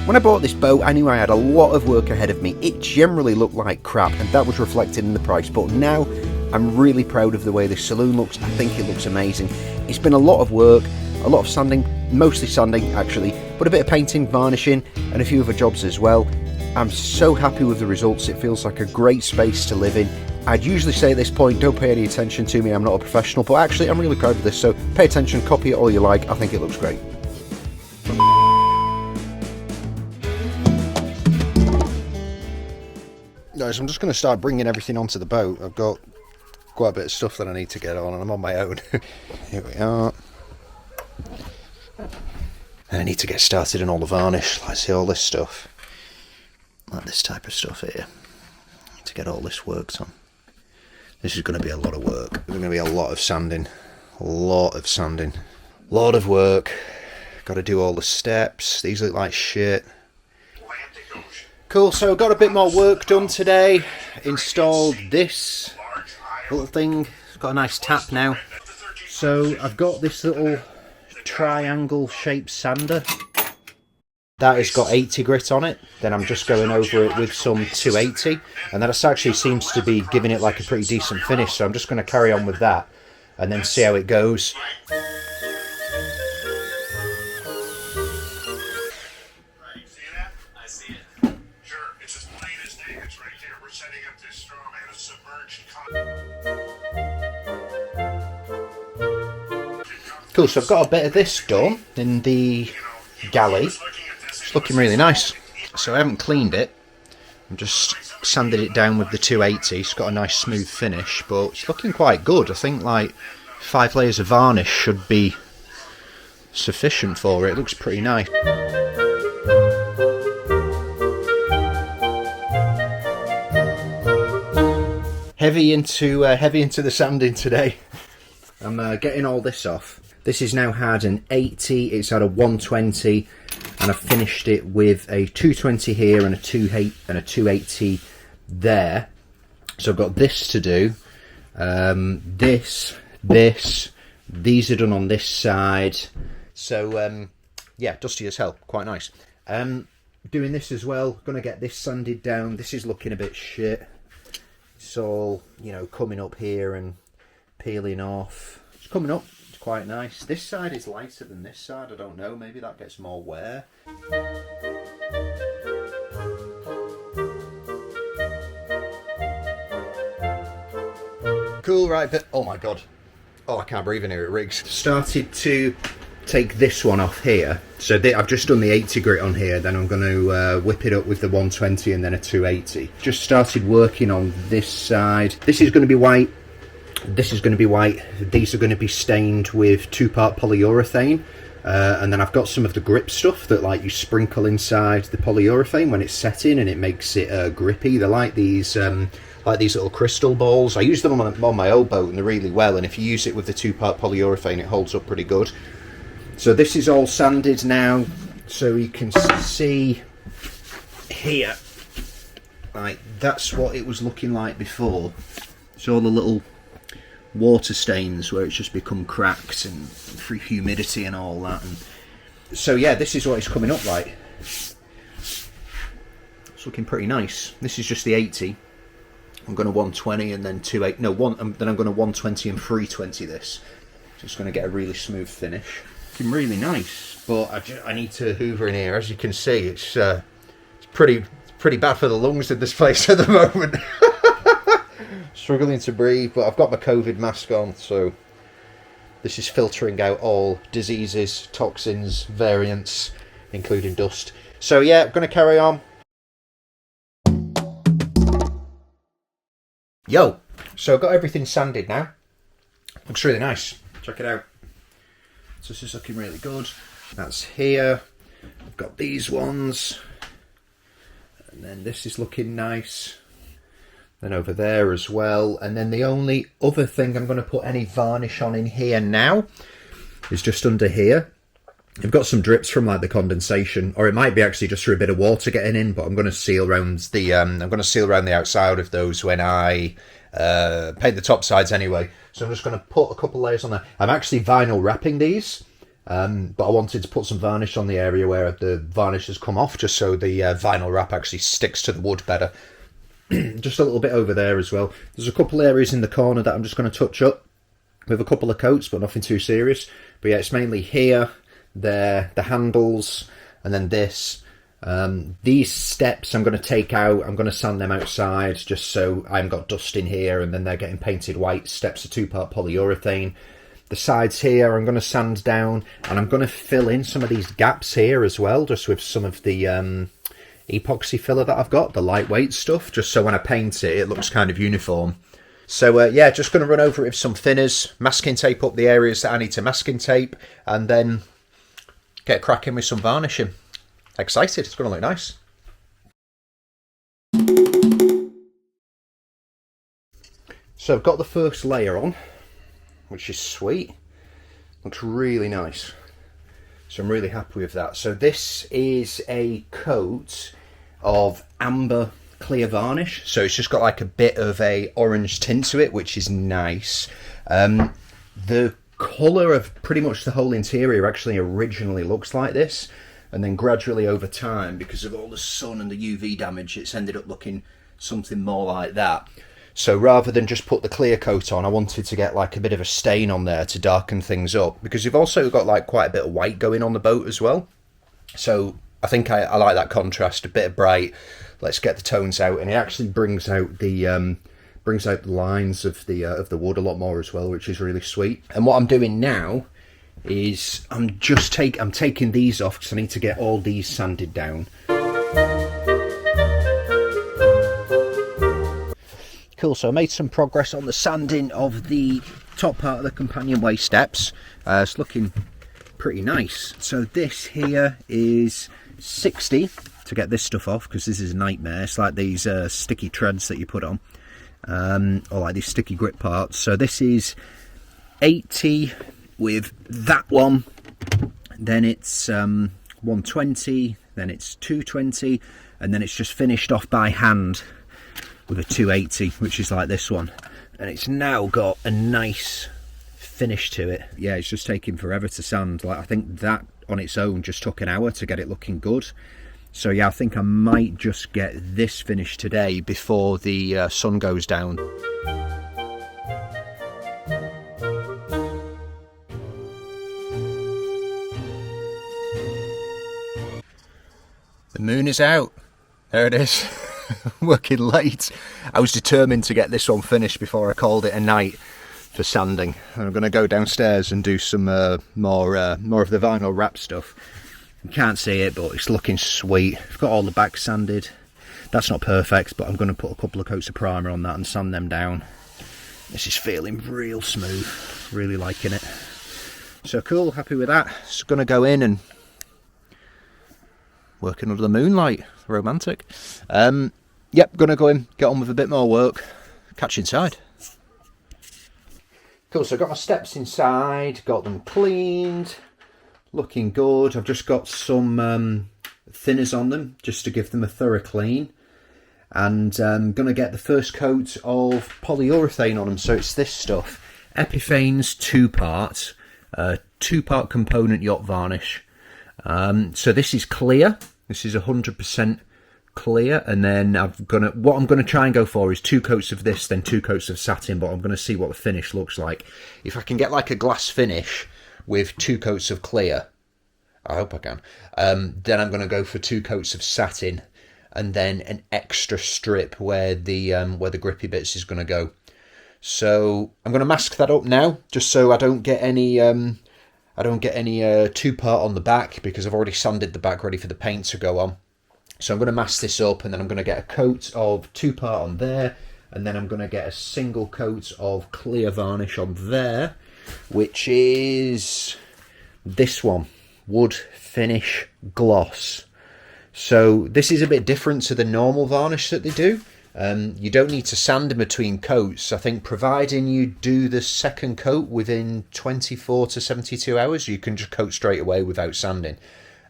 When I bought this boat, I knew I had a lot of work ahead of me. It generally looked like crap, and that was reflected in the price, but now I'm really proud of the way this saloon looks. I think it looks amazing. It's been a lot of work, a lot of sanding, mostly sanding actually, but a bit of painting, varnishing, and a few other jobs as well. I'm so happy with the results. It feels like a great space to live in. I'd usually say at this point, don't pay any attention to me, I'm not a professional, but actually I'm really proud of this, so pay attention, copy it all you like, I think it looks great. Guys, I'm just going to start bringing everything onto the boat. I've got quite a bit of stuff that I need to get on, and I'm on my own. Here we are. And I need to get started on all the varnish, like see all this stuff. Like this type of stuff here. To get all this worked on. This is going to be a lot of work. There's going to be a lot of sanding. A lot of sanding. A lot of work. Got to do all the steps. These look like shit. Cool, so got a bit more work done today. Installed this little thing. It's got a nice tap now. So I've got this little triangle shaped sander. That has got 80 grit on it. Then I'm just going over it with some 280. And that actually seems to be giving it like a pretty decent finish. So I'm just going to carry on with that and then see how it goes. Cool, so I've got a bit of this done in the galley. It's looking really nice. So I haven't cleaned it. I'm just sanded it down with the 280. It's got a nice smooth finish, but it's looking quite good. I think like 5 layers of varnish should be sufficient for it. It looks pretty nice. Heavy into the sanding today. I'm getting all this off. This has now had an 80, it's had a 120, and I've finished it with a 220 here and a 280 there. So I've got this to do. These are done on this side. So yeah, dusty as hell, quite nice. Doing this as well, gonna get this sanded down. This is looking a bit shit. It's all, you know, coming up here and peeling off. It's coming up. Quite nice. This side is lighter than this side. I don't know, maybe that gets more wear. Cool, right, but oh my god. Oh, I can't breathe in here, it rigs. Started to take this one off here. So I've just done the 80 grit on here, then I'm going to whip it up with the 120 and then a 280. Just started working on this side. This is going to be white. This is going to be white. These are going to be stained with 2-part polyurethane, and then I've got some of the grip stuff that like you sprinkle inside the polyurethane when it's set in, and it makes it grippy. They're like these little crystal balls. I use them on my old boat, and they're really well. And if you use it with the 2-part polyurethane, it holds up pretty good. So this is all sanded now, so you can see here. Like that's what it was looking like before. So all the little water stains where it's just become cracked and through humidity and all that, and so yeah, this is what it's coming up like. It's looking pretty nice. This is just the 80. I'm going to 120 and then then I'm going to 120 and 320 this. Just going to get a really smooth finish. Looking really nice, but I need to hoover in here. As you can see, it's pretty bad for the lungs in this place at the moment. Struggling to breathe, but I've got my COVID mask on, so this is filtering out all diseases, toxins, variants, including dust. So yeah, I'm going to carry on. Yo, so I've got everything sanded now. Looks really nice. Check it out. So this is looking really good. That's here. I've got these ones. And then this is looking nice. Then over there as well. And then the only other thing I'm going to put any varnish on in here now is just under here. I've got some drips from like the condensation, or it might be actually just through a bit of water getting in, but I'm going to seal around the outside of those when I paint the top sides anyway. So I'm just going to put a couple layers on there. I'm actually vinyl wrapping these But I wanted to put some varnish on the area where the varnish has come off, just so the vinyl wrap actually sticks to the wood better. Just a little bit over there as well. There's a couple areas in the corner that I'm just going to touch up with a couple of coats, but nothing too serious. But yeah, it's mainly here, there, the handles, and then this. These steps I'm going to take out. I'm going to sand them outside just so I haven't got dust in here, and then they're getting painted white. Steps are 2-part polyurethane. The sides here I'm going to sand down, and I'm going to fill in some of these gaps here as well, just with some of the epoxy filler that I've got, the lightweight stuff, just so when I paint it, it looks kind of uniform. So yeah, just going to run over it with some thinners, masking tape up the areas that I need to masking tape, and then get cracking with some varnishing. Excited, it's going to look nice. So I've got the first layer on, which is sweet. Looks really nice. So I'm really happy with that. So this is a coat of amber clear varnish. So it's just got like a bit of a orange tint to it, which is nice. The colour of pretty much the whole interior actually originally looks like this. And then gradually over time, because of all the sun and the UV damage, it's ended up looking something more like that. So rather than just put the clear coat on, I wanted to get like a bit of a stain on there to darken things up, because you've also got like quite a bit of white going on the boat as well. So I think I like that contrast, a bit of bright. Let's get the tones out, and it actually brings out the lines of the wood a lot more as well, which is really sweet. And what I'm doing now is I'm taking these off because I need to get all these sanded down. Cool, so I made some progress on the sanding of the top part of the companionway steps. It's looking pretty nice. So this here is 60 to get this stuff off, because this is a nightmare. It's like these sticky treads that you put on, or like these sticky grip parts. So this is 80 with that one, then it's 120, then it's 220, and then it's just finished off by hand with a 280, which is like this one, and it's now got a nice finish to it. Yeah, it's just taking forever to sand. Like I think that on its own just took an hour to get it looking good. So yeah, I think I might just get this finished today before the sun goes down. The moon is out. There it is. Working late. I was determined to get this one finished before I called it a night for sanding. I'm going to go downstairs and do some more of the vinyl wrap stuff. You can't see it, but it's looking sweet. I've got all the back sanded. That's not perfect, but I'm going to put a couple of coats of primer on that and sand them down. This is feeling real smooth. Really liking it. So cool, happy with that. Just going to go in and working under the moonlight. Romantic. Yep, gonna go in, get on with a bit more work, catch you inside. Cool, so I've got my steps inside, got them cleaned, looking good. I've just got some thinners on them just to give them a thorough clean, and I'm gonna get the first coat of polyurethane on them. So it's this stuff, Epiphane's 2-part, 2-part component yacht varnish. So this is clear. This is 100% clear, and then what I'm gonna try and go for is 2 coats of this, then 2 coats of satin. But I'm gonna see what the finish looks like. If I can get like a glass finish with 2 coats of clear, I hope I can. Then I'm gonna go for 2 coats of satin, and then an extra strip where the grippy bits is gonna go. So I'm gonna mask that up now, just so I don't get any 2-part on the back, because I've already sanded the back ready for the paint to go on. So I'm going to mask this up, and then I'm going to get a coat of 2-part on there, and then I'm going to get a single coat of clear varnish on there, which is this one, Wood Finish Gloss. So this is a bit different to the normal varnish that they do. You don't need to sand in between coats. I think providing you do the second coat within 24 to 72 hours, you can just coat straight away without sanding.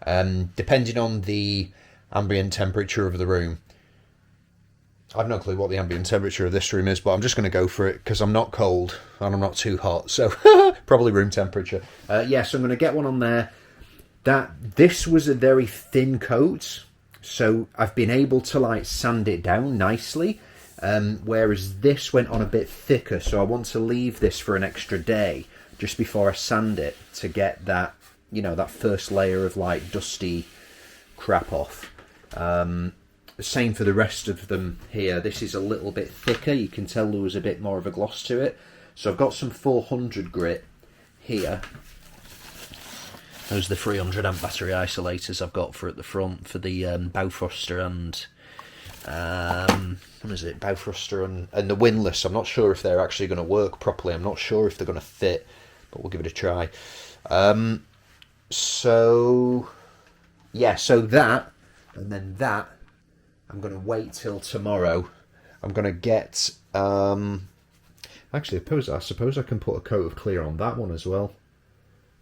Depending on the ambient temperature of the room. I've no clue what the ambient temperature of this room is, but I'm just going to go for it because I'm not cold and I'm not too hot, so probably room temperature. Yes, I'm going to get one on there. This was a very thin coat, so I've been able to like sand it down nicely, whereas this went on a bit thicker, so I want to leave this for an extra day just before I sand it to get that, you know, that first layer of like dusty crap off. Same for the rest of them here. This is a little bit thicker. You can tell there was a bit more of a gloss to it. So I've got some 400 grit here. Those are the 300 amp battery isolators I've got for at the front for the Bowfroster and what is it? Bowfroster and the windlass. I'm not sure if they're actually going to work properly. I'm not sure if they're going to fit, but we'll give it a try. So yeah, so that and then that. I'm going to wait till tomorrow. I'm going to get... actually, I suppose I can put a coat of clear on that one as well.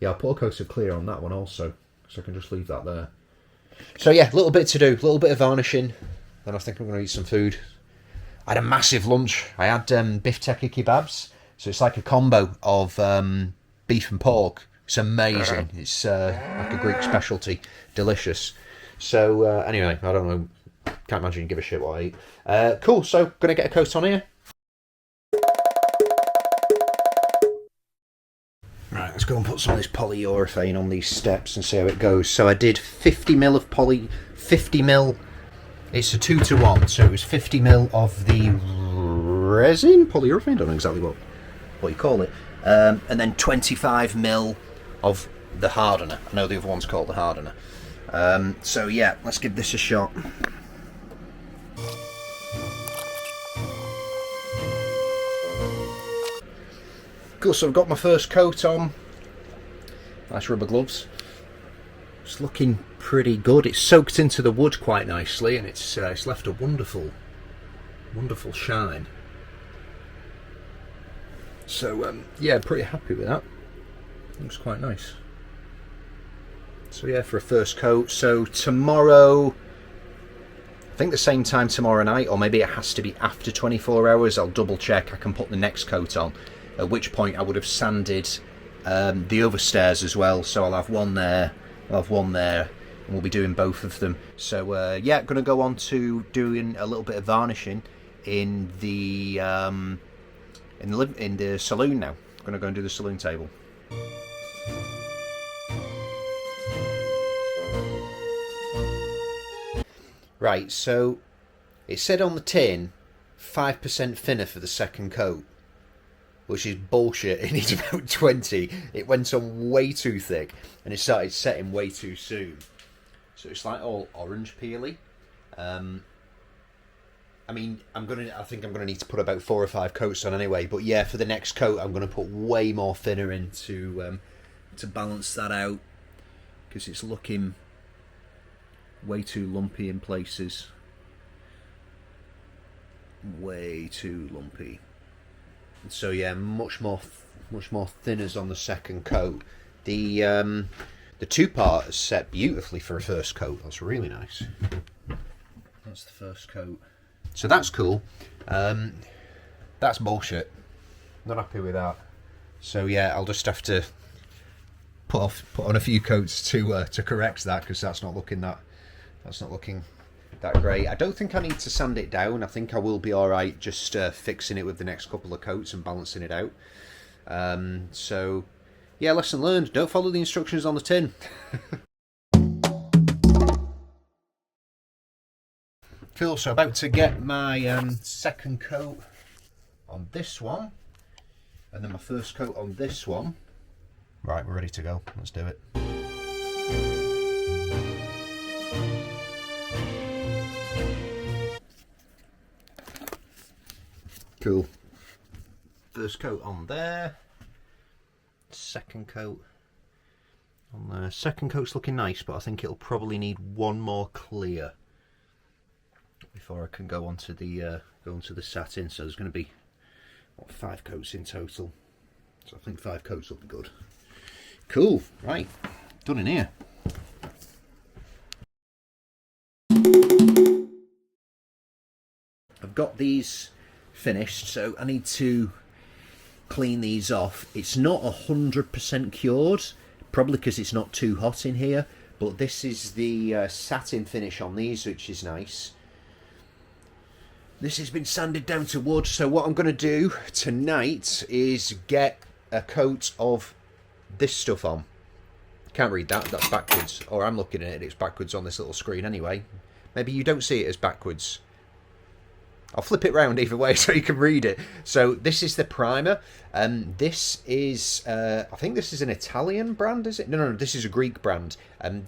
Yeah, I'll put a coat of clear on that one also. So I can just leave that there. So yeah, a little bit to do. A little bit of varnishing. Then I think I'm going to eat some food. I had a massive lunch. I had beef tikka kebabs. So it's like a combo of beef and pork. It's amazing. It's like a Greek specialty. Delicious. So anyway, I don't know. Can't imagine you give a shit what I eat. Cool, so gonna get a coat on here. Right, let's go and put some of this polyurethane on these steps and see how it goes. So I did 50 mil of 50 mil. It's a 2 to 1, so it was 50 mil of the resin polyurethane. Don't know exactly what you call it. And then 25 mil of the hardener. I know the other one's called the hardener. So yeah, let's give this a shot. Cool, so I've got my first coat on. Nice rubber gloves. It's looking pretty good. It's soaked into the wood quite nicely, and it's left a wonderful shine. So yeah, pretty happy with that. Looks quite nice. So yeah, for a first coat. So tomorrow, I think the same time tomorrow night, or maybe it has to be after 24 hours. I'll double check. I can put the next coat on. At which point I would have sanded the other stairs as well. So I'll have one there, I'll have one there, and we'll be doing both of them. So yeah, going to go on to doing a little bit of varnishing in the saloon now. Going to go and do the saloon table. Right, so it said on the tin 5% thinner for the second coat, which is bullshit. It needs about 20. It went on way too thick and it started setting way too soon. So it's like all orange peely. I mean, I think I'm gonna need to put about 4 or 5 coats on anyway. But yeah, for the next coat, I'm gonna put way more thinner in to balance that out, because it's looking way too lumpy in places. Way too lumpy. So yeah, much more thinners on the second coat. The 2-part is set beautifully for a first coat. That's really nice. That's the first coat. So that's cool. That's bullshit. Not happy with that. So yeah, I'll just have to put on a few coats to correct that, because that's not looking that great. I don't think I need to sand it down. I think I will be alright just fixing it with the next couple of coats and balancing it out. So yeah, lesson learned. Don't follow the instructions on the tin. Cool, so about to get my second coat on this one, and then my first coat on this one. Right, we're ready to go. Let's do it. Cool. First coat on there. Second coat on there. Second coat's looking nice, but I think it'll probably need one more clear before I can go onto the satin. So there's going to be 5 coats in total. So I think 5 coats will be good. Cool. Right, done in here. I've got these finished, so I need to clean these off. It's not 100% cured, probably because it's not too hot in here, but this is the satin finish on these, which is nice. This has been sanded down to wood, so what I'm going to do tonight is get a coat of this stuff on. Can't read that, that's backwards, or I'm looking at it, it's backwards on this little screen anyway. Maybe you don't see it as backwards. I'll flip it round either way so you can read it. So this is the primer. This is, I think this is an Italian brand, is it? No, this is a Greek brand.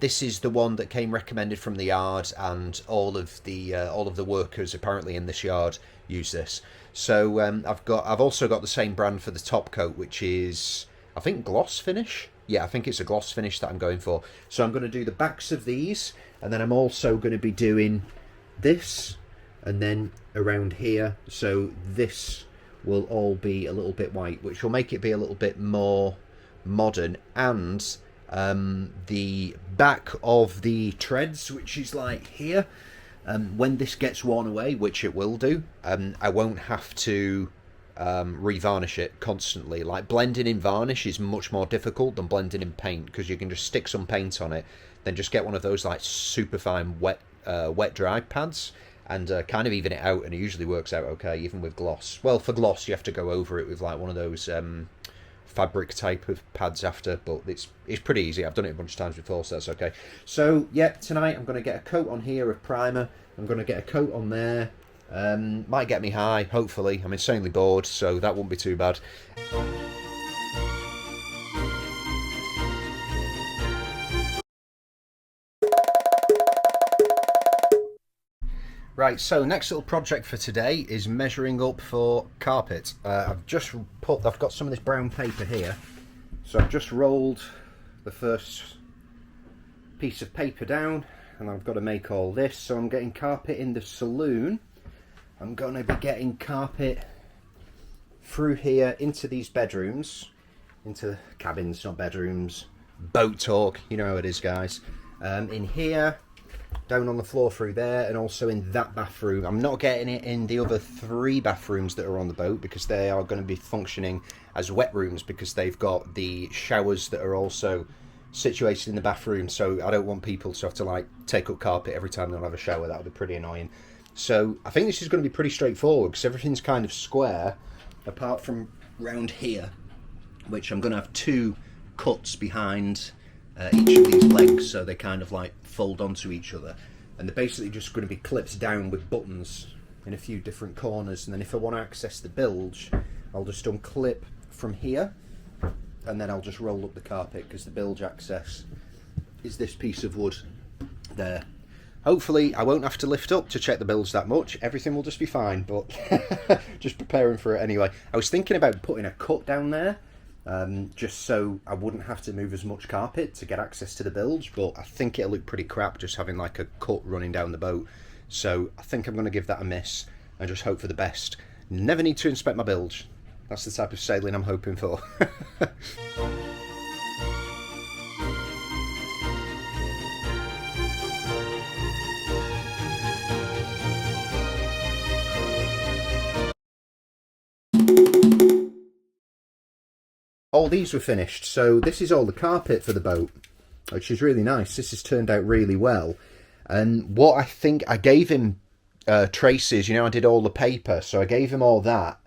This is the one that came recommended from the yard, and all of the workers apparently in this yard use this. So I've also got the same brand for the top coat, which is, I think, gloss finish. Yeah, I think it's a gloss finish that I'm going for. So I'm going to do the backs of these, and then I'm also going to be doing this, and then around here, so this will all be a little bit white, which will make it be a little bit more modern. And the back of the treads, which is like here, when this gets worn away, which it will do, I won't have to revarnish it constantly. Like, blending in varnish is much more difficult than blending in paint, because you can just stick some paint on it, then just get one of those like super fine wet dry pads, and kind of even it out, and it usually works out okay, even with gloss. Well, for gloss you have to go over it with like one of those fabric type of pads after, but it's pretty easy. I've done it a bunch of times before, so that's okay. So yeah, tonight I'm going to get a coat on here of primer, I'm going to get a coat on there, might get me high, hopefully. I'm insanely bored, so that won't be too bad. Right, so next little project for today is measuring up for carpet. I've got some of this brown paper here, so I've just rolled the first piece of paper down, and I've got to make all this. So I'm getting carpet in the saloon. I'm going to be getting carpet through here into these bedrooms, into cabins, not bedrooms. Boat talk, you know how it is, guys. In here, down on the floor through there, and also in that bathroom. I'm not getting it in the other 3 bathrooms that are on the boat, because they are going to be functioning as wet rooms, because they've got the showers that are also situated in the bathroom. So I don't want people to have to like take up carpet every time they'll have a shower. That would be pretty annoying. So I think this is going to be pretty straightforward, because everything's kind of square apart from round here, which I'm going to have 2 cuts behind each of these legs, so they kind of like fold onto each other, and they're basically just going to be clipped down with buttons in a few different corners. And then if I want to access the bilge, I'll just unclip from here, and then I'll just roll up the carpet, because the bilge access is this piece of wood there. Hopefully I won't have to lift up to check the bilge that much, everything will just be fine, but just preparing for it anyway. I was thinking about putting a cut down there, just so I wouldn't have to move as much carpet to get access to the bilge, but I think it'll look pretty crap just having like a cut running down the boat. So I think I'm going to give that a miss and just hope for the best. Never need to inspect my bilge. That's the type of sailing I'm hoping for. All these were finished, so this is all the carpet for the boat, which is really nice. This has turned out really well. And what I think, I gave him traces, you know, I did all the paper, so I gave him all that,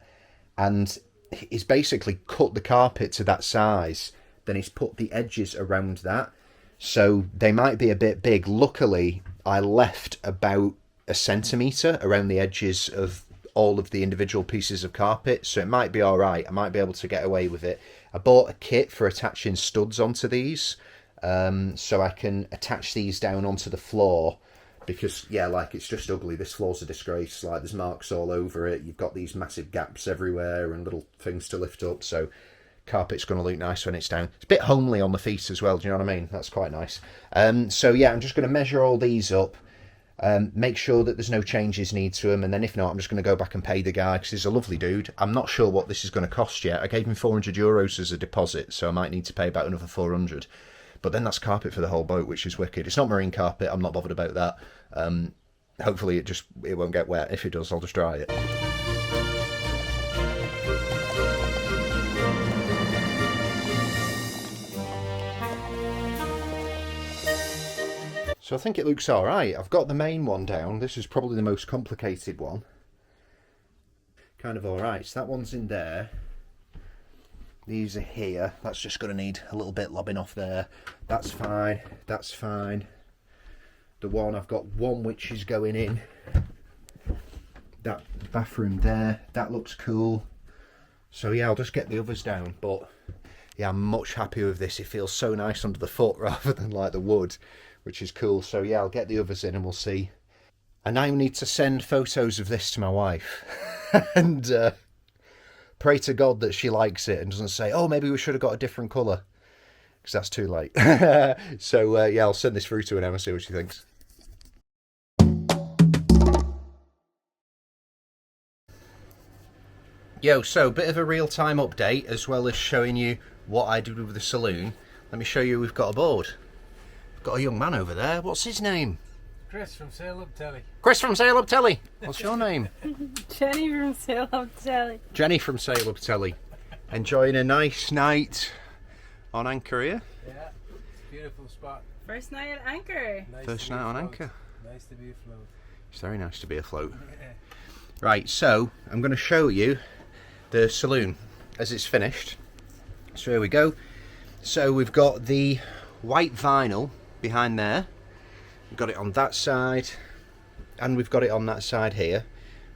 and he's basically cut the carpet to that size, then he's put the edges around that, so they might be a bit big. Luckily I left about 1 centimetre around the edges of all of the individual pieces of carpet, so it might be alright. I might be able to get away with it. I bought a kit for attaching studs onto these, so I can attach these down onto the floor, because yeah, like, it's just ugly. This floor's a disgrace. Like, there's marks all over it, you've got these massive gaps everywhere and little things to lift up, so carpet's going to look nice when it's down. It's a bit homely on the feet as well, do you know what I mean? That's quite nice. So yeah, I'm just going to measure all these up, make sure that there's no changes need to them, and then if not, I'm just going to go back and pay the guy, because he's a lovely dude. I'm not sure what this is going to cost yet. I gave him €400 as a deposit, so I might need to pay about another 400. But then that's carpet for the whole boat, which is wicked. It's not marine carpet, I'm not bothered about that. hopefully it won't get wet. If it does, I'll just dry it. So I think it looks alright. I've got the main one down. This is probably the most complicated one. Kind of alright. So that one's in there. These are here. That's just going to need a little bit lobbing off there. That's fine. That's fine. The one, I've got one which is going in. That bathroom there. That looks cool. So yeah, I'll just get the others down. But yeah, I'm much happier with this. It feels so nice under the foot rather than like the wood, which is cool. So yeah, I'll get the others in and we'll see. I now need to send photos of this to my wife and pray to God that she likes it and doesn't say, oh, maybe we should have got a different colour, because that's too late. So yeah, I'll send this through to her now and see what she thinks. Yo, so bit of a real-time update as well as showing you what I did with the saloon. Let me show you we've got aboard. We've got a young man over there. What's his name? Chris from Sailboat Telly. Chris from Sailboat Telly. What's your name? Jenny from Sailboat Telly. Jenny from Sailboat Telly. Enjoying a nice night on anchor here. Yeah, it's a beautiful spot. First night at anchor. Nice First night on anchor. Nice to be afloat. It's very nice to be afloat. Yeah. Right, so I'm going to show you the saloon as it's finished. So here we go. So we've got the white vinyl behind there. We've got it on that side, and we've got it on that side here,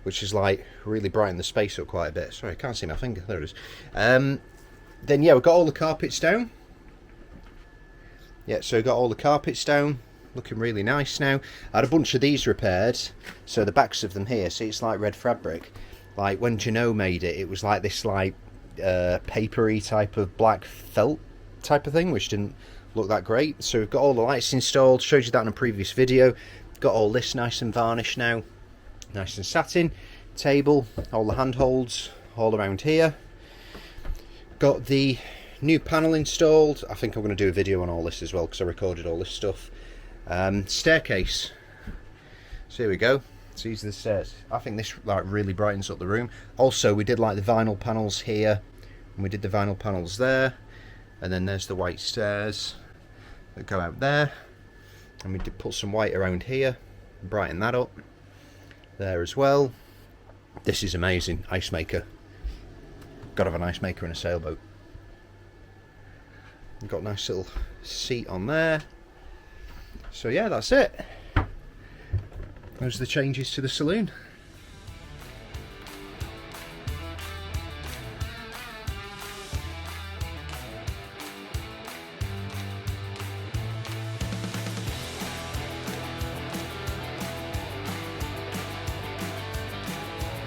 which is like really brighten the space up quite a bit. Sorry, I can't see my finger. There it is. Then yeah, we've got all the carpets down. Yeah, so we've got all the carpets down, looking really nice now. I had a bunch of these repaired, so the backs of them here, see, it's like red fabric. Like when Jeanneau made it, it was like this like papery type of black felt type of thing, which didn't look that great. So we've got all the lights installed, showed you that in a previous video. Got all this nice and varnished now, nice and satin. Table, all the handholds all around here. Got the new panel installed. I think I'm going to do a video on all this as well because I recorded all this stuff. Staircase, so here we go. So these are the stairs. I think this like really brightens up the room. Also we did like the vinyl panels here, and we did the vinyl panels there, and then there's the white stairs that go out there, and we did put some white around here, brighten that up there as well. This is amazing. Ice maker. Gotta have an ice maker in a sailboat. We've got a nice little seat on there. So yeah, that's it. Those are the changes to the saloon.